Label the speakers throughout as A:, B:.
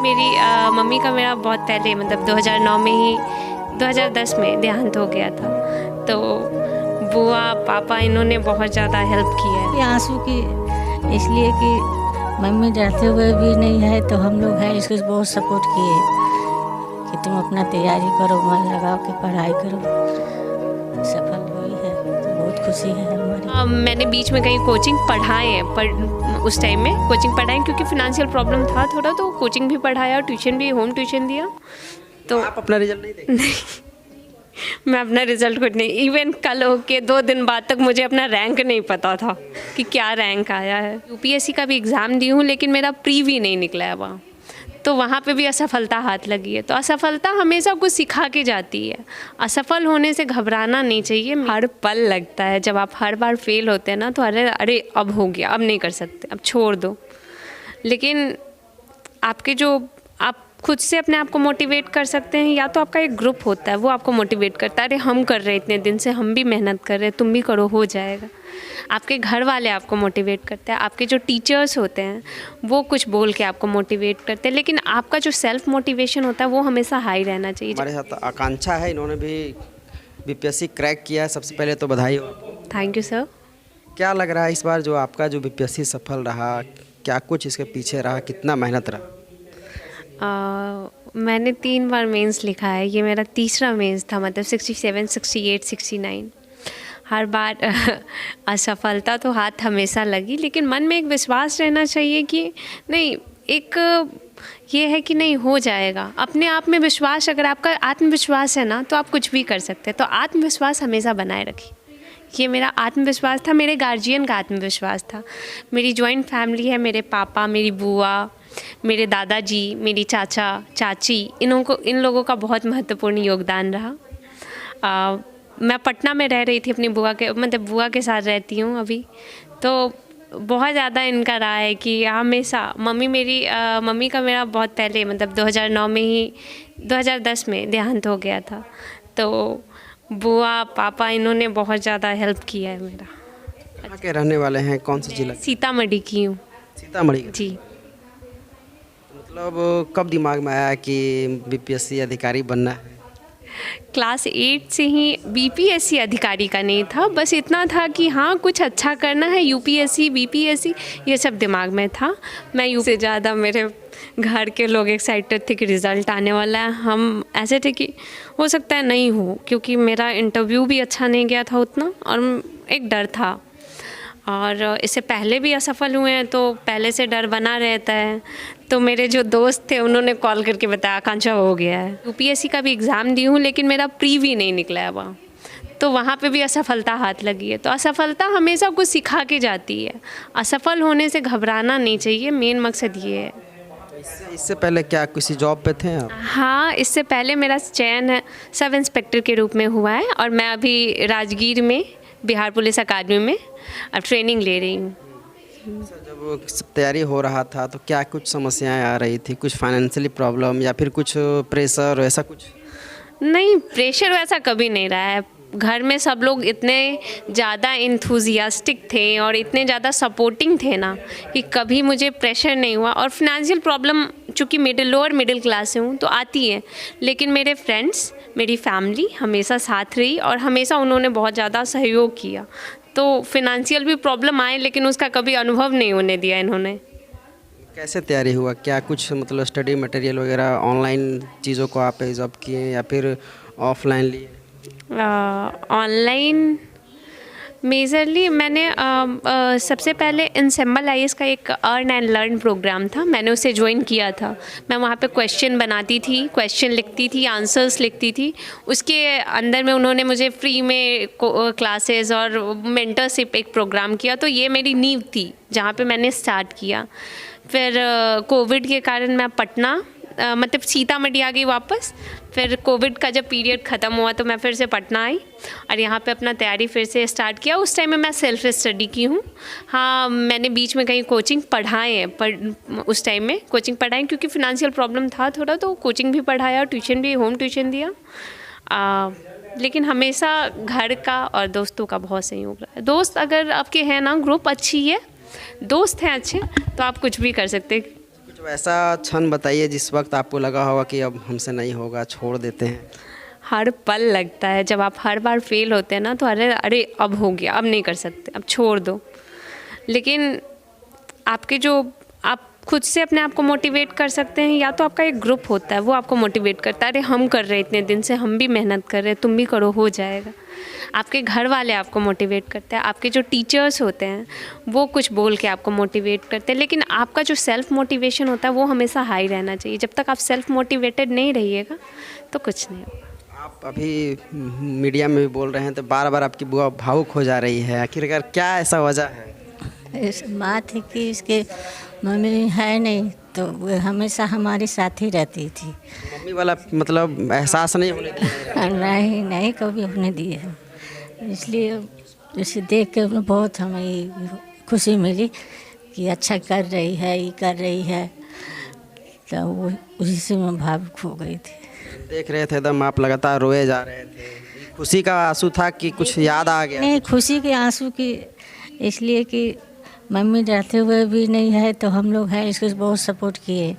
A: मेरी मम्मी का मेरा बहुत पहले मतलब 2009 में ही 2010 में देहांत हो गया था। तो बुआ पापा इन्होंने बहुत ज़्यादा हेल्प की है।
B: ये आंसू की इसलिए कि मम्मी डरते हुए भी नहीं है तो हम लोग हैं इसको बहुत सपोर्ट किए कि तुम अपना तैयारी करो, मन लगाओ कि पढ़ाई करो। सफल हुई है तो बहुत खुशी है हमारी।
A: मैंने बीच में कहीं कोचिंग पढ़ाए हैं, पर उस टाइम में कोचिंग पढ़ाए क्योंकि फिनेंशियल प्रॉब्लम था थोड़ा, तो कोचिंग भी पढ़ाया, ट्यूशन भी, होम ट्यूशन दिया। तो
C: आप अपना रिजल्ट नहीं देखे?
A: मैं अपना रिजल्ट खुद नहीं, इवन कल होके 2 दिन बाद तक मुझे अपना रैंक नहीं पता था कि क्या रैंक आया है। यूपीएससी का भी एग्ज़ाम दी हूँ लेकिन मेरा प्रीवी नहीं निकला है वहाँ, तो वहाँ पे भी असफलता हाथ लगी है। तो असफलता हमेशा कुछ सिखा के जाती है। असफल होने से घबराना नहीं चाहिए। हर पल लगता है, जब आप हर बार फेल होते हैं ना तो अरे अब हो गया, अब नहीं कर सकते, अब छोड़ दो। लेकिन आपके जो आप खुद से अपने आप को मोटिवेट कर सकते हैं, या तो आपका एक ग्रुप होता है वो आपको मोटिवेट करता है, अरे हम कर रहे हैं इतने दिन से, हम भी मेहनत कर रहे हैं, तुम भी करो, हो जाएगा। आपके घर वाले आपको मोटिवेट करते हैं, आपके जो टीचर्स होते हैं वो कुछ बोल के आपको मोटिवेट करते हैं, लेकिन आपका जो सेल्फ मोटिवेशन होता है वो हमेशा हाई रहना चाहिए।
C: हमारे साथ आकांक्षा है, इन्होंने भी बीपीएससी क्रैक किया है। सबसे पहले तो बधाई हो।
A: Thank you sir.
C: क्या लग रहा है इस बार जो आपका जो बीपीएससी सफल रहा, क्या कुछ इसके पीछे रहा, कितना मेहनत रहा?
A: मैंने 3 बार मेंस लिखा है, ये मेरा तीसरा मेंस था, मतलब 67, 68, 69। हर बार असफलता तो हाथ हमेशा लगी, लेकिन मन में एक विश्वास रहना चाहिए कि नहीं, एक ये है कि नहीं, हो जाएगा। अपने आप में विश्वास, अगर आपका आत्मविश्वास है ना तो आप कुछ भी कर सकते हैं। तो आत्मविश्वास हमेशा बनाए रखिए। ये मेरा आत्मविश्वास था, मेरे गार्जियन का आत्मविश्वास था। मेरी जॉइंट फैमिली है, मेरे पापा, मेरी बुआ, मेरे दादाजी, मेरी चाचा चाची, इन लोगों का बहुत महत्वपूर्ण योगदान रहा। मैं पटना में रह रही थी अपनी बुआ के साथ रहती हूँ अभी, तो बहुत ज़्यादा इनका रहा है कि हमेशा मम्मी का मेरा बहुत पहले मतलब 2009 में ही 2010 में देहांत हो गया था। तो बुआ पापा इन्होंने बहुत ज़्यादा हेल्प किया है मेरा।
C: कहाँ के रहने वाले हैं, कौन सा जिला?
A: सीतामढ़ी की हूँ।
C: सीतामढ़ी के?
A: जी।
C: मतलब कब दिमाग में आया कि बीपीएससी अधिकारी बनना है?
A: क्लास 8 से ही बीपीएससी अधिकारी का नहीं था, बस इतना था कि हाँ कुछ अच्छा करना है, यूपीएससी बीपीएससी ये सब दिमाग में था। मैं यू से ज़्यादा मेरे घर के लोग एक्साइटेड थे कि रिज़ल्ट आने वाला है। हम ऐसे थे कि हो सकता है नहीं हो, क्योंकि मेरा इंटरव्यू भी अच्छा नहीं गया था उतना, और एक डर था। और इससे पहले भी असफल हुए हैं तो पहले से डर बना रहता है। तो मेरे जो दोस्त थे उन्होंने कॉल करके बताया आकांक्षा हो गया है। यूपीएससी का भी एग्ज़ाम दी हूँ लेकिन मेरा प्रीवी नहीं निकला है वहाँ, तो वहाँ पे भी असफलता हाथ लगी है। तो असफलता हमेशा कुछ सिखा के जाती है। असफल होने से घबराना नहीं चाहिए, मेन मकसद ये है।
C: इससे पहले क्या किसी जॉब पे थे आप?
A: हाँ, इससे पहले मेरा चयन है सब इंस्पेक्टर के रूप में हुआ है, और मैं अभी राजगीर में बिहार पुलिस अकादमी में अब ट्रेनिंग ले रही हूँ।
C: जब तैयारी हो रहा था तो क्या कुछ समस्याएं आ रही थी, कुछ फाइनेंशियली प्रॉब्लम या फिर कुछ प्रेशर, ऐसा कुछ?
A: नहीं, प्रेशर वैसा कभी नहीं रहा है। घर में सब लोग इतने ज़्यादा इंथुजियास्टिक थे और इतने ज़्यादा सपोर्टिंग थे ना कि कभी मुझे प्रेशर नहीं हुआ। और फिनेंशियल प्रॉब्लम चूँकि लोअर मिडिल क्लास से हूँ तो आती है, लेकिन मेरे फ्रेंड्स, मेरी फैमिली हमेशा साथ रही और हमेशा उन्होंने बहुत ज़्यादा सहयोग किया। तो फिनेंशियल भी प्रॉब्लम आए लेकिन उसका कभी अनुभव नहीं होने दिया इन्होंने।
C: कैसे तैयारी हुआ? क्या कुछ मतलब स्टडी मटेरियल वगैरह ऑनलाइन चीज़ों को आप एब्जॉर्ब किए या फिर ऑफलाइन लिए?
A: ऑनलाइन मेजरली मैंने सबसे पहले इनसेम्बल आईएएस का एक अर्न एंड लर्न प्रोग्राम था, मैंने उसे ज्वाइन किया था। मैं वहाँ पे क्वेश्चन बनाती थी, क्वेश्चन लिखती थी, आंसर्स लिखती थी। उसके अंदर में उन्होंने मुझे फ्री में क्लासेस और मेंटरशिप एक प्रोग्राम किया, तो ये मेरी नींव थी जहाँ पे मैंने स्टार्ट किया। फिर कोविड के कारण मैं पटना मतलब सीतामढ़ी आ गई वापस। फिर कोविड का जब पीरियड ख़त्म हुआ तो मैं फिर से पटना आई और यहाँ पे अपना तैयारी फिर से स्टार्ट किया। उस टाइम में मैं सेल्फ स्टडी की हूँ। हाँ, मैंने बीच में कहीं कोचिंग पढ़ाए हैं, पर उस टाइम में कोचिंग पढ़ाई क्योंकि फिनेंशियल प्रॉब्लम था थोड़ा, तो कोचिंग भी पढ़ाया, ट्यूशन भी, होम ट्यूशन दिया। लेकिन हमेशा घर का और दोस्तों का बहुत सहयोग रहा है। दोस्त अगर आपके हैं ना, ग्रुप अच्छी है, दोस्त हैं अच्छे, तो आप कुछ भी कर सकते हैं।
C: जो ऐसा क्षण बताइए जिस वक्त आपको लगा होगा कि अब हमसे नहीं होगा, छोड़ देते हैं।
A: हर पल लगता है जब आप हर बार फेल होते हैं ना, तो अरे अरे अब हो गया, अब नहीं कर सकते, अब छोड़ दो। लेकिन आपके जो आप खुद से अपने आप को मोटिवेट कर सकते हैं, या तो आपका एक ग्रुप होता है वो आपको मोटिवेट करता है, अरे हम कर रहे हैं इतने दिन से, हम भी मेहनत कर रहे हैं, तुम भी करो, हो जाएगा। आपके घर वाले आपको मोटिवेट करते हैं, आपके जो टीचर्स होते हैं वो कुछ बोल के आपको मोटिवेट करते हैं। लेकिन आपका जो सेल्फ मोटिवेशन होता है वो हमेशा हाई रहना चाहिए। जब तक आप सेल्फ मोटिवेटेड नहीं रहिएगा तो कुछ नहीं होगा।
C: आप अभी मीडिया में भी बोल रहे हैं तो बार बार आपकी बुआ भावुक हो जा रही है, आखिरकार क्या ऐसा वजह है?
B: इस बात है कि इसके मम्मी है नहीं, तो वो हमेशा हमारे साथ ही रहती थी।
C: मम्मी वाला मतलब एहसास नहीं होने दिया?
B: नहीं नहीं, कभी अपने दिए हैं। इसलिए इसे देख के बहुत हमें खुशी मिली कि अच्छा कर रही है, ये कर रही है, तो वो उसी से मैं भावुक हो गई थी।
C: देख रहे थे एकदम आप लगातार रोए जा रहे थे, खुशी का आंसू था कि कुछ याद आ गया?
B: नहीं, खुशी के आंसू की, इसलिए कि मम्मी रहते हुए भी नहीं है तो हम लोग हैं, इसको बहुत सपोर्ट किए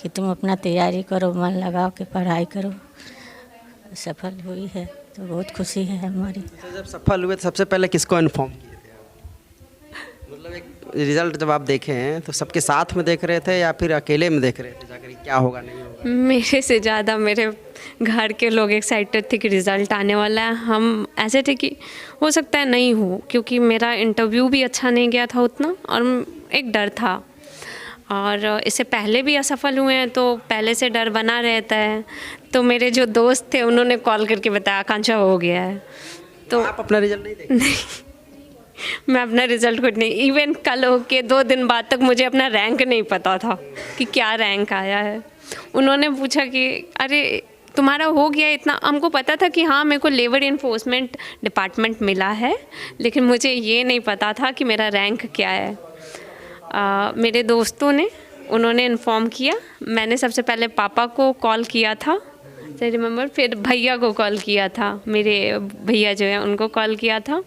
B: कि तुम अपना तैयारी करो, मन लगाओ के पढ़ाई करो। सफल हुई है तो बहुत खुशी है हमारी।
C: तो जब सफल हुए तो सबसे पहले किसको इन्फॉर्म किए थे आप? मतलब एक रिजल्ट जब आप देखे हैं तो सबके साथ में देख रहे थे या फिर अकेले में देख रहे थे जाकर क्या होगा नहीं होगा?
A: मेरे से ज़्यादा मेरे घर के लोग एक्साइटेड थे कि रिज़ल्ट आने वाला है। हम ऐसे थे कि हो सकता है नहीं हो, क्योंकि मेरा इंटरव्यू भी अच्छा नहीं गया था उतना, और एक डर था। और इससे पहले भी असफल हुए हैं तो पहले से डर बना रहता है। तो मेरे जो दोस्त थे उन्होंने कॉल करके बताया आकांक्षा हो गया है। तो
C: आप अपना रिजल्ट नहीं देखे?
A: मैं अपना रिज़ल्ट खुद नहीं, इवन कल हो के 2 दिन बाद तक मुझे अपना रैंक नहीं पता था कि क्या रैंक आया है। उन्होंने पूछा कि अरे तुम्हारा हो गया इतना। हमको पता था कि हाँ मेरे को लेबर इन्फोर्समेंट डिपार्टमेंट मिला है, लेकिन मुझे ये नहीं पता था कि मेरा रैंक क्या है। मेरे दोस्तों ने उन्होंने इन्फॉर्म किया। मैंने सबसे पहले पापा को कॉल किया था, आई रिमेंबर, फिर भैया को कॉल किया था, मेरे भैया जो है उनको कॉल किया था।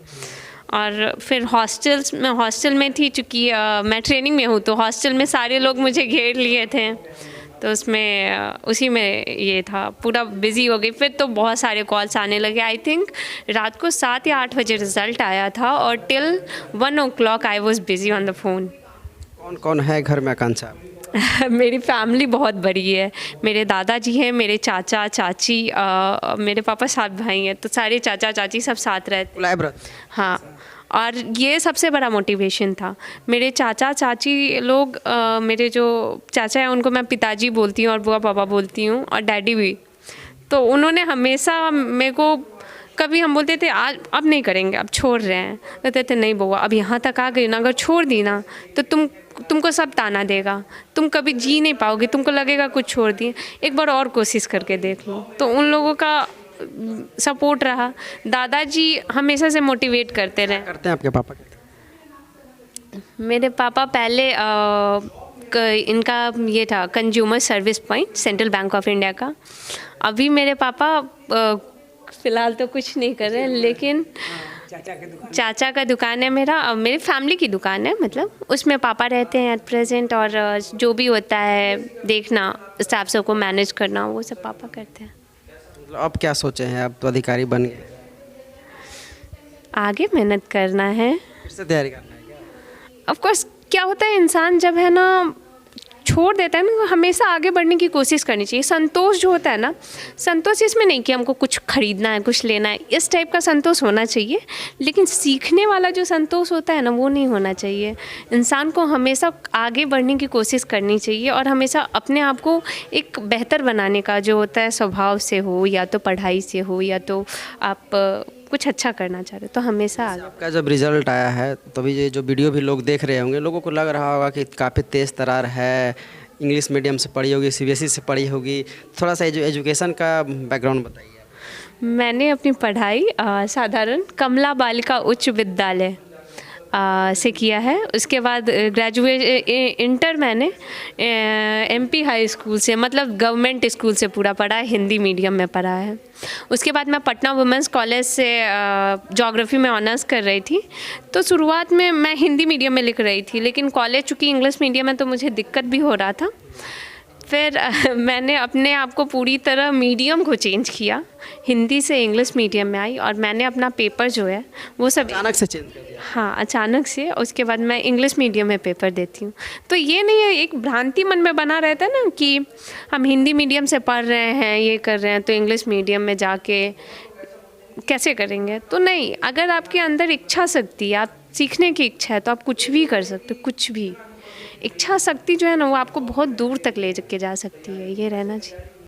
A: और फिर हॉस्टल में थी, चूँकि मैं ट्रेनिंग में हूँ तो हॉस्टल में सारे लोग मुझे घेर लिए थे, तो उसमें उसी में ये था, पूरा बिज़ी हो गई। फिर तो बहुत सारे कॉल्स आने लगे। आई थिंक रात को 7 या 8 बजे रिज़ल्ट आया था और till 1 o'clock I was busy on the phone.
C: कौन कौन है घर में आकांक्षा?
A: मेरी फैमिली बहुत बड़ी है। मेरे दादाजी हैं, मेरे चाचा चाची, मेरे पापा 7 भाई हैं, तो सारे चाचा चाची सब साथ रहते।
C: कोलैबोरेट?
A: हाँ, और ये सबसे बड़ा मोटिवेशन था। मेरे चाचा चाची लोग, मेरे जो चाचा हैं उनको मैं पिताजी बोलती हूँ और बुआ पापा बोलती हूँ, और डैडी भी। तो उन्होंने हमेशा मेरे को, कभी हम बोलते थे आज अब नहीं करेंगे, अब छोड़ रहे हैं, कहते थे नहीं बुआ अब यहाँ तक आ गई ना, अगर छोड़ दी ना तो तुमको सब ताना देगा, तुम कभी जी नहीं पाओगे, तुमको लगेगा कुछ छोड़ दिए, एक बार और कोशिश करके देख लो। तो उन लोगों का सपोर्ट रहा। दादाजी हमेशा से मोटिवेट करते रहे।
C: करते हैं आपके पापा?
A: मेरे पापा पहले इनका ये था consumer service point, central bank of India का। अभी मेरे पापा फ़िलहाल तो कुछ नहीं कर रहे हैं, लेकिन चाचा का दुकान है मेरा, मेरी फैमिली की दुकान है, मतलब उसमें पापा रहते हैं एट प्रेजेंट, और जो भी होता है देखना, स्टाफ सबको मैनेज करना, वो सब पापा करते हैं।
C: अब क्या सोचे हैं? अब तो अधिकारी बन गए,
A: आगे मेहनत करना है,
C: फिर से तैयारी करना है क्या?
A: Of course. क्या होता है इंसान जब है ना छोड़ देता है ना, हमेशा आगे बढ़ने की कोशिश करनी चाहिए। संतोष जो होता है ना, संतोष इसमें नहीं कि हमको कुछ खरीदना है, कुछ लेना है, इस टाइप का संतोष होना चाहिए, लेकिन सीखने वाला जो संतोष होता है ना वो नहीं होना चाहिए। इंसान को हमेशा आगे बढ़ने की कोशिश करनी चाहिए, और हमेशा अपने आप को एक बेहतर बनाने का जो होता है, स्वभाव से हो या तो पढ़ाई से हो या तो आप कुछ अच्छा करना चाह रहे हो, तो हमेशा आगे।
C: आपका जब रिज़ल्ट आया है तभी ये जो वीडियो भी लोग देख रहे होंगे, लोगों को लग रहा होगा कि काफ़ी तेज़ तर्रार है, इंग्लिश मीडियम से पढ़ी होगी, CBSE से पढ़ी होगी, थोड़ा सा एजुकेशन का बैकग्राउंड बताइए।
A: मैंने अपनी पढ़ाई साधारण कमला बालिका उच्च विद्यालय से किया है। उसके बाद इंटर मैंने MP हाई स्कूल से, मतलब गवर्नमेंट स्कूल से पूरा पढ़ा है, हिंदी मीडियम में पढ़ा है। उसके बाद मैं पटना वुमेंस कॉलेज से ज्योग्राफी में ऑनर्स कर रही थी। तो शुरुआत में मैं हिंदी मीडियम में लिख रही थी, लेकिन कॉलेज चूँकि इंग्लिश मीडियम है तो मुझे दिक्कत भी हो रहा था। फिर मैंने अपने आप को पूरी तरह मीडियम को चेंज किया, हिंदी से इंग्लिश मीडियम में आई और मैंने अपना पेपर जो है वो सब
C: अचानक से चेंज कर दिया।
A: हाँ, अचानक से। उसके बाद मैं इंग्लिश मीडियम में पेपर देती हूँ। तो ये नहीं है, एक भ्रांति मन में बना रहता है ना कि हम हिंदी मीडियम से पढ़ रहे हैं, ये कर रहे हैं, तो इंग्लिश मीडियम में जाके कैसे करेंगे। तो नहीं, अगर आपके अंदर इच्छा शक्ति है, आप सीखने की इच्छा है, तो आप कुछ भी कर सकते हो, कुछ भी। इच्छा शक्ति जो है ना वो आपको बहुत दूर तक ले के जा सकती है, ये रहना चाहिए।